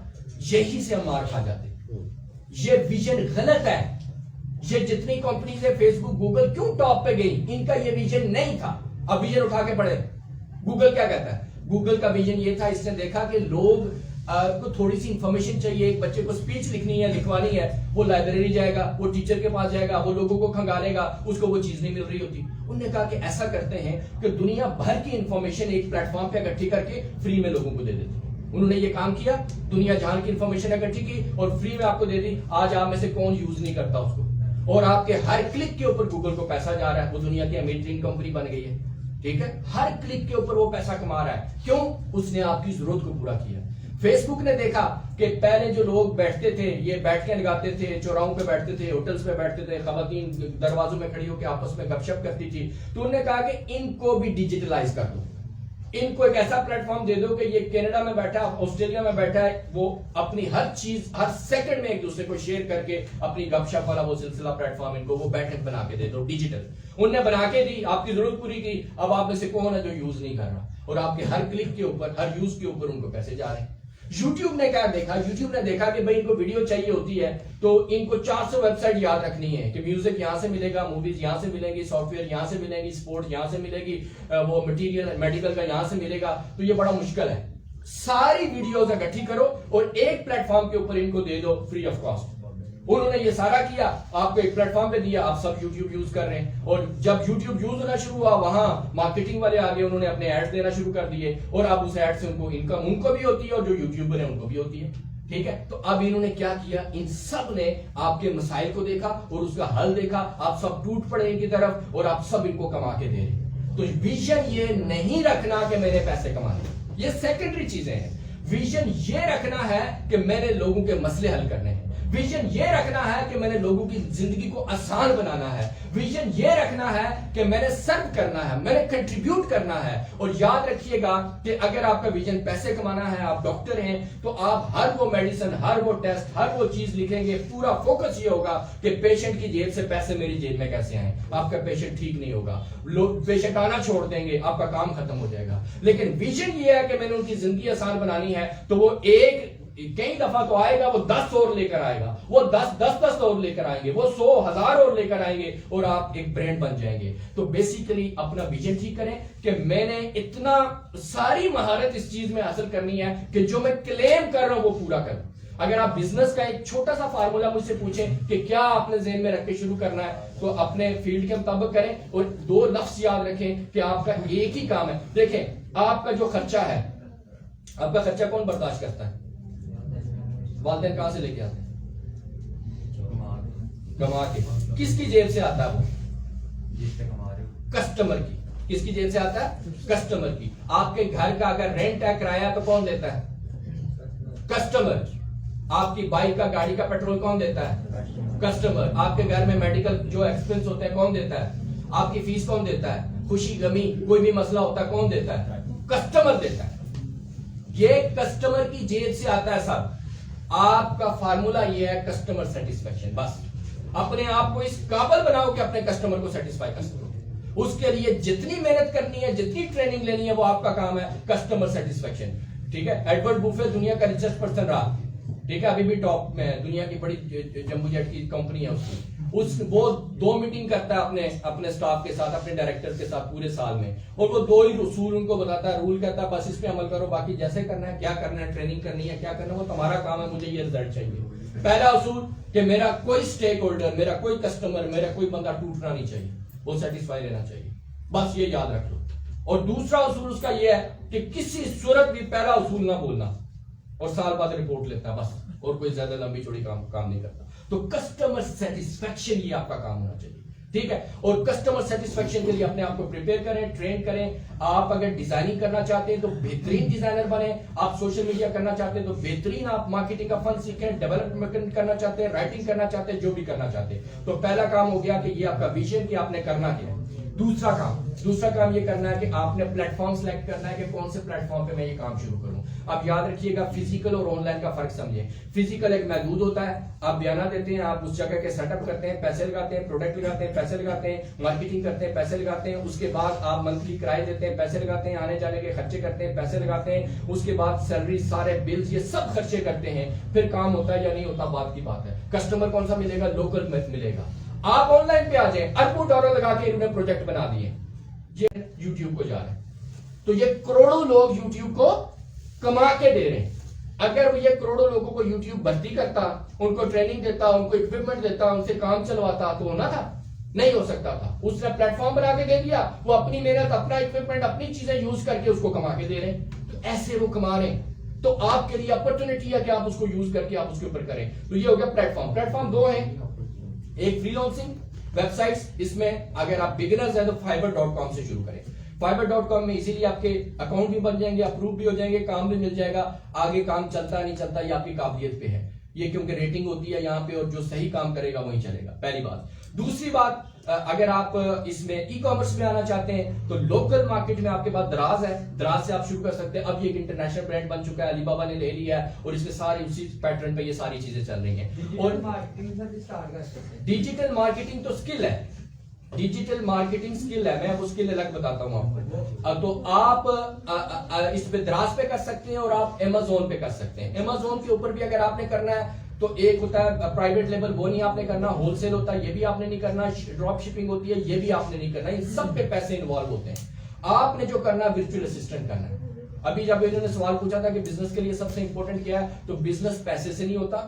یہی سے ہم مار کھا جاتے ہیں. یہ ویژن غلط ہے. یہ جتنی کمپنیز ہے، فیس بک، گوگل کیوں ٹاپ پہ گئی؟ ان کا یہ ویژن نہیں تھا. اب ویژن اٹھا کے پڑھے. گوگل کیا کہتا ہے؟ گوگل کا ویژن یہ تھا، اس نے دیکھا کہ لوگ کو تھوڑی سی انفارمیشن چاہیے، ایک بچے کو اسپیچ لکھنی ہے، لکھوانی ہے، وہ لائبریری جائے گا، وہ ٹیچر کے پاس جائے گا، وہ لوگوں کو کھنگالے گا، اس کو وہ چیز نہیں مل رہی ہوتی. انہوں نے کہا کہ ایسا کرتے ہیں کہ دنیا بھر کی انفارمیشن ایک پلیٹ فارم پہ اکٹھی کر کے فری میں لوگوں کو دے دیتے ہیں. انہوں نے یہ کام کیا، دنیا جہان کی انفارمیشن اکٹھی کی اور فری میں آپ کو دے دی. آج آپ میں سے کون یوز نہیں کرتا اس کو؟ اور آپ کے ہر کلک کے اوپر گوگل کو پیسہ جا رہا ہے. وہ دنیا کی امیر ترین کمپنی بن گئی ہے. ٹھیک ہے، ہر کلک کے اوپر وہ پیسہ کما رہا ہے. کیوں؟ اس نے آپ کی ضرورت کو پورا کیا. فیس بک نے دیکھا کہ پہلے جو لوگ بیٹھتے تھے، یہ بیٹھ کے لگاتے تھے، چوراہوں پہ بیٹھتے تھے، ہوٹلز پہ بیٹھتے تھے، خواتین دروازوں میں کھڑی ہو کے آپس میں گپ شپ کرتی تھی. تو انہوں نے کہا کہ ان کو بھی ڈیجیٹلائز کر دو، ان کو ایک ایسا پلیٹ فارم دے دو کہ یہ کینیڈا میں بیٹھا ہے، آسٹریلیا میں بیٹھا ہے، وہ اپنی ہر چیز ہر سیکنڈ میں ایک دوسرے کو شیئر کر کے اپنی گپ شپ والا وہ سلسلہ پلیٹ فارم ان کو وہ بیٹھک بنا کے دے دو ڈیجیٹل. انہوں نے بنا کے دی، آپ کی ضرورت پوری کی. اب آپ میں سے کون ہے جو یوز نہیں کر رہا؟ اور آپ کے ہر کلک کے اوپر، ہر یوز کے اوپر ان کو پیسے جا رہے ہیں. یوٹیوب نے کیا دیکھا؟ یوٹیوب نے دیکھا کہ بھائی ان کو ویڈیو چاہیے ہوتی ہے تو ان کو 400 ویب سائٹ یاد رکھنی ہے کہ میوزک یہاں سے ملے گا، موویز یہاں سے ملیں گی، سافٹ ویئر یہاں سے ملیں گی، سپورٹ یہاں سے ملے گی، وہ مٹیریل میڈیکل کا یہاں سے ملے گا. تو یہ بڑا مشکل ہے. ساری ویڈیوز اکٹھی کرو اور ایک پلیٹ فارم کے اوپر ان کو دے دو فری آف کاسٹ. انہوں نے یہ سارا کیا، آپ کو ایک پلیٹ فارم پہ دیا، آپ سب یوٹیوب یوز کر رہے ہیں. اور جب یوٹیوب یوز ہونا شروع ہوا وہاں مارکیٹنگ والے آگے، انہوں نے اپنے ایڈ دینا شروع کر دیے اور اب اس ایڈ سے ان کو انکم ان کو بھی ہوتی ہے اور جو یوٹیوبر ہیں ان کو بھی ہوتی ہے. ٹھیک ہے، تو اب انہوں نے کیا کیا؟ ان سب نے آپ کے مسائل کو دیکھا اور اس کا حل دیکھا. آپ سب ٹوٹ پڑے ان کی طرف اور آپ سب ان کو کما کے دے رہے. تو ویژن یہ نہیں رکھنا کہ میں نے پیسے کمانے، یہ سیکنڈری چیزیں ہیں. ویژن یہ رکھنا ہے کہ میں نے لوگوں کے مسئلے حل کرنے ہیں. ویژن یہ رکھنا ہے کہ میں نے لوگوں کی زندگی کو آسان بنانا ہے. ویژن یہ رکھنا ہے کہ میں نے سرو کرنا ہے, میں نے کنٹریبیوٹ کرنا ہے. اور یاد رکھیے گا کہ اگر آپ کا ویژن پیسے کمانا ہے, آپ ڈاکٹر ہیں, تو آپ ہر وہ میڈیسن, ہر وہ ٹیسٹ, ہر وہ چیز لکھیں گے. پورا فوکس یہ ہوگا کہ پیشنٹ کی جیب سے پیسے میری جیب میں کیسے آئیں. آپ کا پیشنٹ ٹھیک نہیں ہوگا, لوگ پیشنٹ آنا چھوڑ دیں گے, آپ کا کام ختم ہو جائے گا. لیکن ویژن یہ ہے کہ میں نے ان کی زندگی آسان بنانی ہے, تو وہ کئی دفعہ تو آئے گا, وہ 10 اور لے کر آئے گا, وہ 10 اور لے کر آئیں گے, وہ 100,000 اور لے کر آئیں گے, اور آپ ایک برانڈ بن جائیں گے. تو بیسیکلی اپنا ویژن ٹھیک کریں کہ میں نے اتنا ساری مہارت اس چیز میں حاصل کرنی ہے کہ جو میں کلیم کر رہا ہوں وہ پورا کروں. اگر آپ بزنس کا ایک چھوٹا سا فارمولا مجھ سے پوچھیں کہ کیا آپ نے ذہن میں رکھ کے شروع کرنا ہے, تو اپنے فیلڈ کے مطابق کریں, اور 2 لفظ یاد رکھیں کہ آپ کا ایک ہی کام ہے. دیکھیں آپ کا جو خرچہ ہے, آپ کا خرچہ کون برداشت کرتا ہے؟ والدین کہاں سے لے کے آتے ہیں؟ کما کے. کس کی جیب سے آتا ہے وہ؟ کسٹمر کی. کس کی جیب سے آتا ہے؟ کسٹمر کی. آپ کے گھر کا اگر رینٹ ہے, کرایہ, تو کون دیتا ہے؟ کسٹمر. آپ کی بائک کا, گاڑی کا پیٹرول کون دیتا ہے؟ کسٹمر. آپ کے گھر میں میڈیکل جو ایکسپنس ہوتے ہیں کون دیتا ہے؟ آپ کی فیس کون دیتا ہے؟ خوشی غمی کوئی بھی مسئلہ ہوتا ہے کون دیتا ہے؟ کسٹمر دیتا ہے. یہ کسٹمر کی جیب سے آتا ہے سب. آپ کا فارمولا یہ ہے کسٹمر سیٹسفیکشن. بس اپنے آپ کو اس قابل بناؤ کہ اپنے کسٹمر کو سیٹسفائی کر سکو. اس کے لیے جتنی محنت کرنی ہے, جتنی ٹریننگ لینی ہے, وہ آپ کا کام ہے کسٹمر سیٹسفیکشن. ٹھیک ہے. ایڈورڈ بوفے دنیا کا ریچسٹ پرسن رہا, ٹھیک ہے, ابھی بھی ٹاپ میں, دنیا کی بڑی جمبو جیٹ کی کمپنی ہے اس کی. وہ 2 میٹنگ کرتا ہے اپنے سٹاف کے ساتھ, اپنے ڈائریکٹر کے ساتھ پورے سال میں, اور وہ 2 ہی اصول ان کو بتاتا ہے. رول کہتا ہے بس اس پہ عمل کرو, باقی جیسے کرنا ہے, کیا کرنا ہے, ٹریننگ کرنی ہے, کیا کرنا ہے, وہ تمہارا کام ہے, مجھے یہ رزلٹ چاہیے. پہلا اصول کہ میرا کوئی سٹیک ہولڈر, میرا کوئی کسٹمر, میرا کوئی بندہ ٹوٹنا نہیں چاہیے, وہ سیٹسفائی رہنا چاہیے. بس یہ یاد رکھ لو. اور دوسرا اصول اس کا یہ ہے کہ کسی صورت بھی پہلا اصول نہ بولنا, اور سال بعد رپورٹ لیتا ہے بس, اور کوئی زیادہ لمبی چوڑی کام نہیں کرتا. تو کسٹمر سیٹسفیکشن یہ آپ کا کام ہونا چاہیے. ٹھیک ہے. اور کسٹمر سیٹسفیکشن کے لیے اپنے آپ کو پریپیئر کریں, ٹرین کریں. آپ اگر ڈیزائننگ کرنا چاہتے ہیں تو بہترین ڈیزائنر بنیں. آپ سوشل میڈیا کرنا چاہتے ہیں تو بہترین آپ مارکیٹنگ کا فن سیکھیں. ڈیولپمنٹ کرنا چاہتے ہیں, رائٹنگ کرنا چاہتے ہیں, جو بھی کرنا چاہتے ہیں. تو پہلا کام ہو گیا کہ یہ آپ کا ویژن کہ آپ نے کرنا کیا ہے. دوسرا کام یہ کرنا ہے کہ آپ نے پلیٹ فارم سلیکٹ کرنا ہے کہ کون سے پلیٹ فارم پہ میں یہ کام شروع کروں. اب یاد رکھیے گا فزیکل اور آن لائن کا فرق سمجھیں. فزیکل ایک محدود ہوتا ہے, آپ بیانات دیتے ہیں, آپ اس جگہ کے سیٹ اپ کرتے ہیں, پیسے لگاتے ہیں, پروڈکٹ لگاتے ہیں, پیسے لگاتے ہیں, مارکیٹنگ کرتے ہیں, پیسے لگاتے ہیں. اس کے بعد آپ منتھلی کرائے دیتے ہیں, پیسے لگاتے ہیں, آنے جانے کے خرچے کرتے ہیں, پیسے لگاتے ہیں. اس کے بعد سیلری, سارے بلز, یہ سب خرچے کرتے ہیں. پھر کام ہوتا ہے یا نہیں ہوتا بات کی بات ہے. کسٹمر کون سا ملے گا؟ لوکل ملے گا. آپ آن لائن پہ آ جائیں, اربوں ڈالر لگا کے انہوں نے پروجیکٹ بنا دیے, یہ یوٹیوب کو جا رہے ہیں. تو یہ کروڑوں لوگ یوٹیوب کو کما کے دے رہے ہیں. اگر وہ یہ کروڑوں لوگوں کو یوٹیوب بھرتی کرتا, ان کو ٹریننگ دیتا, ان کو اکوپمنٹ دیتا, ان سے کام چلواتا, تو ہونا تھا؟ نہیں ہو سکتا تھا. اس نے پلیٹ فارم بنا کے دے دیا, وہ اپنی محنت, اپنا اکوپمنٹ, اپنی چیزیں یوز کر کے اس کو کما کے دے رہے ہیں. تو ایسے وہ کما رہے ہیں. تو آپ کے لیے اپرچونٹی ہے کہ آپ اس کو یوز کر کے آپ اس کے اوپر کریں. تو یہ ہو گیا پلیٹ فارم. پلیٹ فارم 2 ہیں, ایک فری لانسنگ ویب سائٹس. اس میں اگر آپ بگنرز ہیں تو fiverr.com سے شروع کریں. fiverr.com میں ایزیلی آپ کے اکاؤنٹ بھی بن جائیں گے, اپروو بھی ہو جائیں گے, کام بھی مل جائے گا. آگے کام چلتا نہیں چلتا یہ آپ کی قابلیت پہ ہے. یہ کیونکہ ریٹنگ ہوتی ہے یہاں پہ, اور جو صحیح کام کرے گا وہیں چلے گا. پہلی بات. دوسری بات, اگر آپ اس میں ای کامرس میں آنا چاہتے ہیں تو لوکل مارکیٹ میں آپ کے پاس دراز ہے, دراز سے آپ شروع کر سکتے ہیں. اب یہ ایک انٹرنیشنل برانڈ بن چکا ہے, علی بابا نے لے لیا ہے, اور اس کے سارے اسی پیٹرن پہ یہ ساری چیزیں چل رہی ہیں. اور ڈیجیٹل مارکیٹنگ تو سکل ہے, ڈیجیٹل مارکیٹنگ سکل ہے, میں وہ سکل الگ بتاتا ہوں آپ کو. تو آپ اس پہ دراز پہ کر سکتے ہیں, اور آپ Amazon پہ کر سکتے ہیں. Amazon کے اوپر بھی اگر آپ نے کرنا ہے تو ایک ہوتا ہے پرائیویٹ لیبل, وہ نہیں آپ نے کرنا. ہول سیل ہوتا ہے, یہ بھی آپ نے نہیں کرنا. ڈراپ شپنگ ہوتی ہے, یہ بھی آپ نے نہیں کرنا. ان سب پہ پیسے انوالو ہوتے ہیں. آپ نے جو کرنا ہے ورچوئل اسسٹنٹ کرنا ہے. ابھی جب انہوں نے سوال پوچھا تھا کہ بزنس کے لیے سب سے امپورٹنٹ کیا ہے, تو بزنس پیسے سے نہیں ہوتا,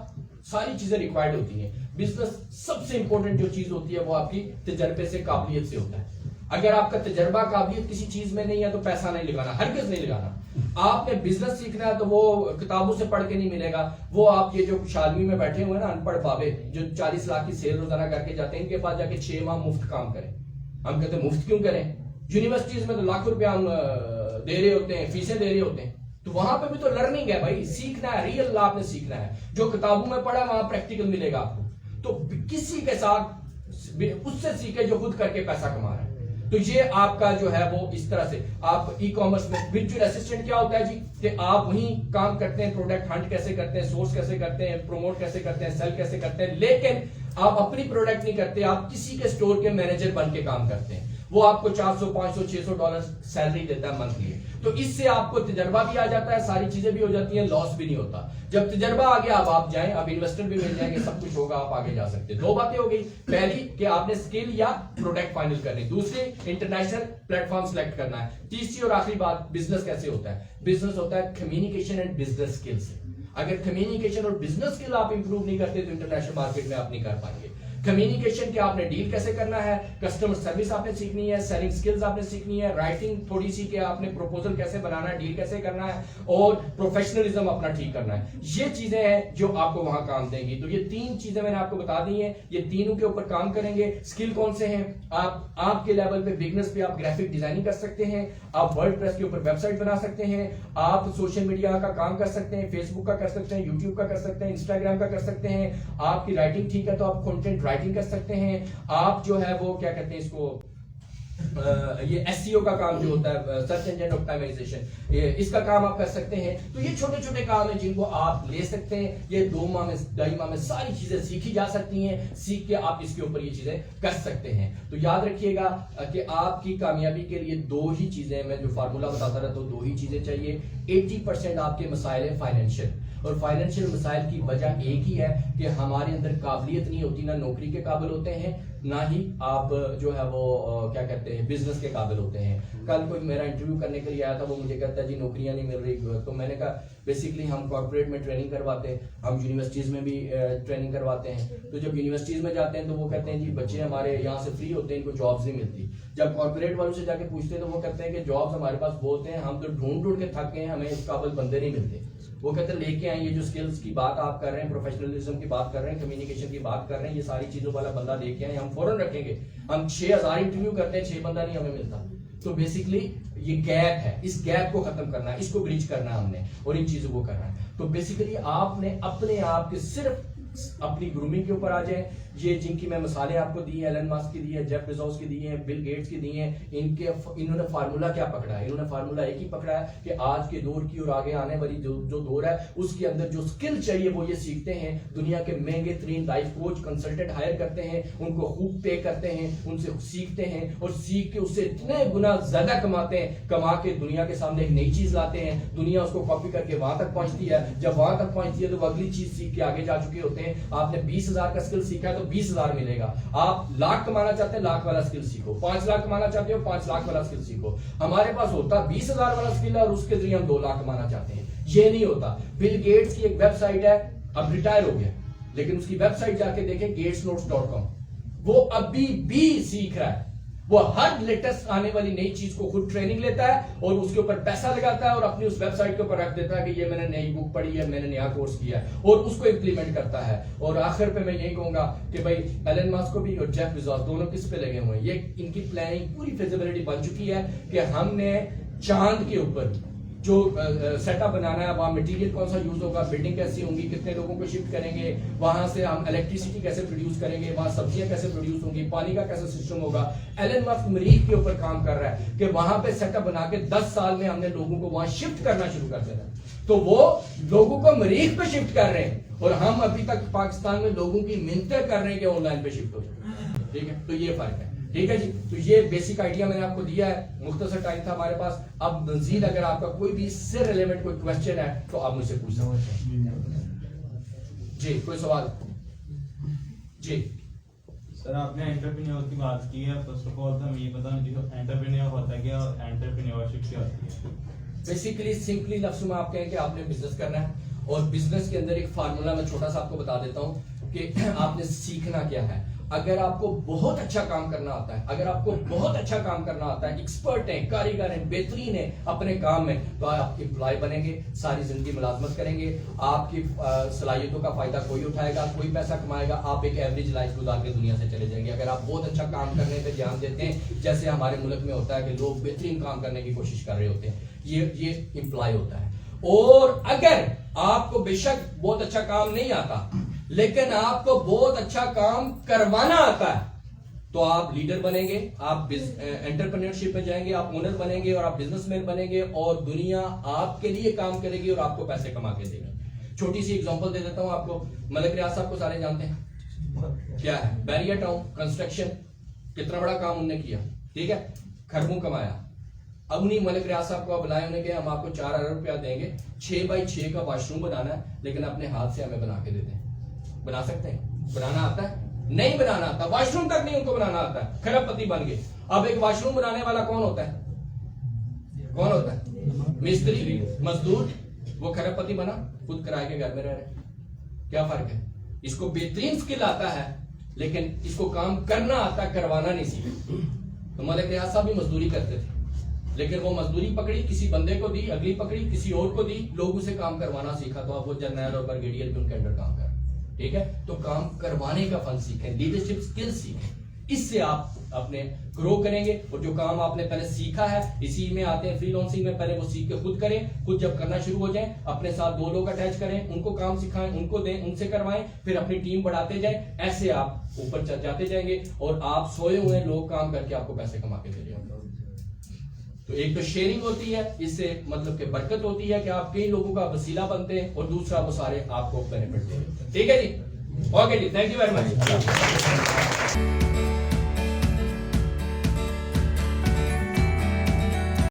ساری چیزیں ریکوائرڈ ہوتی ہیں. بزنس سب سے امپورٹنٹ جو چیز ہوتی ہے وہ آپ کی تجربے سے, قابلیت سے ہوتا ہے. اگر آپ کا تجربہ, قابلیت کسی چیز میں نہیں ہے تو پیسہ نہیں لگانا, ہرگز نہیں لگانا. آپ نے بزنس سیکھنا ہے تو وہ کتابوں سے پڑھ کے نہیں ملے گا. وہ آپ یہ جو شالمی میں بیٹھے ہوئے ہیں نا, ان پڑھ بابے جو 40 لاکھ کی سیل روزانہ کر کے جاتے ہیں, ان کے پاس جا کے 6 ماہ مفت کام کریں. ہم کہتے ہیں مفت کیوں کریں؟ یونیورسٹیز میں تو لاکھوں روپیہ ہم دے رہے ہوتے ہیں, فیسیں دے رہے ہوتے ہیں. تو وہاں پہ بھی تو لرننگ ہے بھائی, سیکھنا ہے, ریئل آپ نے سیکھنا ہے. جو کتابوں میں پڑھا وہاں پریکٹیکل ملے گا آپ کو. تو کسی کے ساتھ اس سے سیکھے جو خود کر کے پیسہ کما رہا ہے. تو یہ آپ کا جو ہے وہ اس طرح سے آپ ای کامرس میں ورچوئل اسسٹنٹ کیا ہوتا ہے جی, کہ آپ وہیں کام کرتے ہیں, پروڈکٹ ہنٹ کیسے کرتے ہیں, سورس کیسے کرتے ہیں, پروموٹ کیسے کرتے ہیں, سیل کیسے کرتے ہیں, لیکن آپ اپنی پروڈکٹ نہیں کرتے, آپ کسی کے اسٹور کے مینیجر بن کے کام کرتے ہیں. وہ آپ کو $400 500 $600 سیلری دیتا ہے منتھلی. تو اس سے آپ کو تجربہ بھی آ جاتا ہے, ساری چیزیں بھی ہو جاتی ہیں, لاس بھی نہیں ہوتا. جب تجربہ آ گیا اب آپ جائیں, اب انویسٹر بھی مل جائیں گے, سب کچھ ہوگا, آپ آگے جا سکتے ہیں. دو باتیں ہو گئی, پہلی کہ آپ نے اسکل یا پروڈکٹ فائنل کرنی, دوسری انٹرنیشنل پلیٹ فارم سلیکٹ کرنا ہے, تیسری اور آخری بات بزنس کیسے ہوتا ہے. بزنس ہوتا ہے کمیونیکیشن اینڈ بزنس اسکل سے. اگر کمیونیکیشن اور بزنس اسکل آپ امپروو نہیں کرتے تو انٹرنیشنل مارکیٹ میں آپ نہیں کر پائیں گے. کمیونیکیشن کہ آپ نے ڈیل کیسے کرنا ہے, کسٹمر سروس آپ نے سیکھنی ہے, سیلنگ سکلز آپ نے سیکھنی ہے, رائٹنگ تھوڑی سی کہ آپ نے پروپوزل کیسے بنانا ہے, ڈیل کیسے کرنا ہے, اور پروفیشنلزم اپنا ٹھیک کرنا ہے. یہ چیزیں ہیں جو آپ کو وہاں کام دیں گی. تو یہ تین چیزیں میں نے آپ کو بتا دی ہیں, یہ تینوں کے اوپر کام کریں گے. اسکل کون سے ہیں, آپ کے لیول پہ بگنرز پہ آپ گرافک ڈیزائننگ کر سکتے ہیں, آپ ورڈ پریس کے اوپر ویب سائٹ بنا سکتے ہیں, آپ سوشل میڈیا کا کام کر سکتے ہیں, فیس بک کا کر سکتے ہیں, یوٹیوب کا کر سکتے ہیں, انسٹاگرام کا کر سکتے ہیں, آپ کی رائٹنگ ٹھیک ہے تو آپ کنٹینٹ رائٹنگ کر سکتے ہیں, آپ جو ہے وہ کیا کہتے ہیں اس کو, یہ ایس سی او کا کام جو ہوتا ہے, سرچ انجن آپٹیمائزیشن, اس کا کام آپ کر سکتے ہیں. تو یہ چھوٹے چھوٹے کام ہیں جن کو آپ لے سکتے ہیں. یہ 2 ماہ میں 2.5 ماہ میں ساری چیزیں سیکھی جا سکتی ہیں, سیکھ کے آپ اس کے اوپر یہ چیزیں کر سکتے ہیں. تو یاد رکھیے گا کہ آپ کی کامیابی کے لیے 2 ہی چیزیں, میں جو فارمولا بتاتا رہتا ہوں, 2 ہی چیزیں چاہیے. 80% آپ کے مسائل ہیں فائنینشیل, اور فائنینشیل مسائل کی وجہ ایک ہی ہے کہ ہمارے اندر قابلیت نہیں ہوتی, نہ نوکری کے قابل ہوتے ہیں, نہ ہی آپ جو ہے وہ کیا کہتے ہیں بزنس کے قابل ہوتے ہیں. کل کوئی میرا انٹرویو کرنے کے لیے آیا تھا, وہ مجھے کہتا ہے جی نوکریاں نہیں مل رہی. تو میں نے کہا بیسیکلی ہم کارپوریٹ میں ٹریننگ کرواتے ہیں, ہم یونیورسٹیز میں بھی ٹریننگ کرواتے ہیں. تو جب یونیورسٹیز میں جاتے ہیں تو وہ کہتے ہیں جی بچے ہمارے یہاں سے فری ہوتے ہیں, ان کو جابز نہیں ملتی. جب کارپوریٹ والوں سے جا کے پوچھتے ہیں تو وہ کہتے ہیں کہ جابز ہمارے پاس بہت ہیں, ہم تو ڈھونڈ کے تھک گئے ہیں, ہمیں اس قابل بندے نہیں ملتے. وہ کہتے ہیں لے کے آئیں, یہ جو اسکلز کی بات آپ کر رہے ہیں, پروفیشنلزم کی بات کر رہے ہیں, کمیونیکیشن کی بات کر رہے ہیں, یہ ساری چیزوں والا بندہ لے کے آئیں, ہم فوراً رکھیں گے. ہم 6000 انٹرویو کرتے ہیں, 6 بندہ نہیں ہمیں ملتا. تو بیسیکلی یہ گیپ ہے, اس گیپ کو ختم کرنا ہے, اس کو برج کرنا ہے ہم نے, اور ان چیزوں کو کرنا ہے. تو بیسیکلی آپ نے اپنے آپ کے صرف اپنی گرومنگ کے اوپر آ جائیں. یہ جن کی میں مثالیں آپ کو دی ہیں, ایلن ماسک کی دی ہے, جیف بیزوس کی دی ہیں, بل گیٹس کی دی ہیں, انہوں نے فارمولا کیا پکڑا ہے, انہوں نے فارمولا ایک ہی پکڑا ہے کہ آج کے دور کی اور آگے آنے والی جو دور ہے اس کے اندر جو سکل چاہیے وہ یہ سیکھتے ہیں. دنیا کے مہنگے ترین لائف کوچ کنسلٹنٹ ہائر کرتے ہیں, ان کو خوب پے کرتے ہیں, ان سے سیکھتے ہیں, اور سیکھ کے اس سے اتنے گنا زیادہ کماتے ہیں, کما کے دنیا کے سامنے ایک نئی چیز لاتے ہیں, دنیا اس کو کاپی کر کے وہاں تک پہنچتی ہے. جب وہاں تک پہنچتی ہے تو وہ اگلی چیز سیکھ کے آگے جا چکے ہوتے ہیں. آپ نے 20,000 کا اسکل سیکھا ہے تو 20,000 ملے گا. آپ لاکھ کمانا چاہتے ہیں, لاکھ والا اسکل سیکھو. 5 لاکھ کمانا چاہتے ہو, 5 لاکھ والا اسکل سیکھو. ہمارے پاس ہوتا 20,000 والا اسکل ہے اور اس کے ذریعے ہم 2 لاکھ کمانا چاہتے ہیں. یہ نہیں ہوتا. بل گیٹس کی ایک ویب سائٹ ہے, اب ریٹائر ہو گیا, لیکن اس کی ویب سائٹ جا کے دیکھیں gatesnotes.com, وہ ابھی بھی سیکھ رہا ہے. وہ ہر لیٹسٹ آنے والی نئی چیز کو خود ٹریننگ لیتا ہے اور اس کے اوپر پیسہ لگاتا ہے اور اپنی اس ویب سائٹ کے اوپر رکھ دیتا ہے کہ یہ میں نے نئی بک پڑھی ہے, میں نے نیا کورس کیا ہے, اور اس کو امپلیمنٹ کرتا ہے. اور آخر پہ میں یہی کہوں گا کہ بھائی ایلن ماسک کو بھی اور جیف بیزوس دونوں کس پہ لگے ہوئے ہیں. یہ ان کی پلاننگ پوری فیزیبلٹی بن چکی ہے کہ ہم نے چاند کے اوپر جو سیٹ اپ بنانا ہے, وہاں مٹیریل کون سا یوز ہوگا, بلڈنگ کیسی ہوں گی, کتنے لوگوں کو شفٹ کریں گے, وہاں سے ہم الیکٹریسٹی کیسے پروڈیوس کریں گے, وہاں سبزیاں کیسے پروڈیوس ہوں گی, پانی کا کیسا سسٹم ہوگا. ایلن ماسک مریخ کے اوپر کام کر رہا ہے کہ وہاں پہ سیٹ اپ بنا کے 10 سال میں ہم نے لوگوں کو وہاں شفٹ کرنا شروع کر دینا. تو وہ لوگوں کو مریخ پہ شفٹ کر رہے ہیں اور ہم ابھی تک پاکستان میں لوگوں کی منتیں کر رہے ہیں کہ آن لائن پہ شفٹ ہو جائے. ٹھیک ہے, تو یہ فرق ہے. ٹھیک ہے جی, تو یہ بیسک آئیڈیا میں نے آپ کو دیا ہے. مختصر ٹائم تھا ہمارے پاس. اب مزید اگر آپ کا کوئی بھی اس سے ریلیونٹ کوئی کوشچن ہے تو آپ مجھ سے پوچھ سکتے ہیں. جی کوئی سوال؟ جی سر, آپ نے انٹرپرینیور کی بات کی ہے. فرسٹ آف آل تو ہمیں یہ بتانا چاہیے انٹرپرینیور ہوتا ہے کیا اور انٹرپرینیورشپ کیا ہوتی ہے. بیسیکلی سمپلی لفظوں میں آپ کہیں کہ آپ نے بزنس کرنا ہے, اور بزنس کے اندر ایک فارمولا میں چھوٹا سا آپ کو بتا دیتا ہوں کہ آپ نے سیکھنا کیا ہے. اگر آپ کو بہت اچھا کام کرنا آتا ہے, اگر آپ کو بہت اچھا کام کرنا آتا ہے, ایکسپرٹ ہیں, کاریگر ہیں, بہترین ہیں اپنے کام میں, تو آپ امپلائی بنیں گے, ساری زندگی ملازمت کریں گے. آپ کی صلاحیتوں کا فائدہ کوئی اٹھائے گا, کوئی پیسہ کمائے گا, آپ ایک ایوریج لائف گزار کے دنیا سے چلے جائیں گے. اگر آپ بہت اچھا کام کرنے پہ دھیان دیتے ہیں, جیسے ہمارے ملک میں ہوتا ہے کہ لوگ بہترین کام کرنے کی کوشش کر رہے ہوتے ہیں, یہ امپلائی ہوتا ہے. اور اگر آپ کو بے شک بہت اچھا کام نہیں آتا لیکن آپ کو بہت اچھا کام کروانا آتا ہے تو آپ لیڈر بنیں گے, آپ انٹرپرینیورشپ میں جائیں گے, آپ اونر بنیں گے اور آپ بزنس مین بنیں گے اور دنیا آپ کے لیے کام کرے گی اور آپ کو پیسے کما کے دے گی. چھوٹی سی ایگزامپل دے دیتا ہوں آپ کو. ملک ریاض صاحب کو سارے جانتے ہیں, کیا ہے بیریا ٹاؤن کنسٹرکشن, کتنا بڑا کام انہوں نے کیا, ٹھیک ہے, خربوں کمایا. اب انہیں ملک ریاض صاحب کو بلائے, انہیں کہ ہم آپ کو 4 ارب روپیہ دیں گے, 6x6 کا واش روم بنانا ہے لیکن اپنے ہاتھ سے ہمیں بنا کے دے دیں. بنا سکتے ہیں؟ بنانا آتا ہے؟ نہیں بنانا آتا, واش روم تک نہیں ان کو بنانا آتا ہے, کھرب پتی بن گئے. اب ایک واش روم بنانے والا کون ہوتا ہے؟ کون ہوتا ہے؟ مستری, مزدور. وہ کھرب پتی بنا, خود کرائے کے گھر میں رہ رہے. کیا فرق ہے؟ اس کو بہترین سکل آتا ہے لیکن اس کو کام کرنا آتا ہے, کروانا نہیں سیکھا. تو ملک ریاض صاحب بھی مزدوری کرتے تھے لیکن وہ مزدوری پکڑی, کسی بندے کو دی, اگلی پکڑی کسی اور کو دی, لوگوں سے کام کروانا سیکھا. تو اب وہ جرنیل اور برگیڈیئر بھی ان کے انڈر کام کر رہے ہیں. ٹھیک ہے, تو کام کروانے کا فن سیکھیں, لیڈرشپ سکل سیکھیں. اس سے آپ اپنے گرو کریں گے. اور جو کام آپ نے پہلے سیکھا ہے, اسی میں آتے ہیں فری لانسنگ میں, پہلے وہ سیکھ کے خود کریں. خود جب کرنا شروع ہو جائیں, اپنے ساتھ 2 لوگ اٹیچ کریں, ان کو کام سکھائیں, ان کو دیں, ان سے کروائیں, پھر اپنی ٹیم بڑھاتے جائیں. ایسے آپ اوپر جاتے جائیں گے اور آپ سوئے ہوئے لوگ کام کر کے آپ کو پیسے کما کے دے رہے ہوں. تو ایک تو شیئرنگ ہوتی ہے, اس سے مطلب کہ برکت ہوتی ہے کہ آپ کئی لوگوں کا وسیلہ بنتے ہیں, اور دوسرا وہ سارے آپ کو بینیفٹ دے رہے ہیں. ٹھیک ہے جی, اوکے جی, تھینک یو ویری مچ.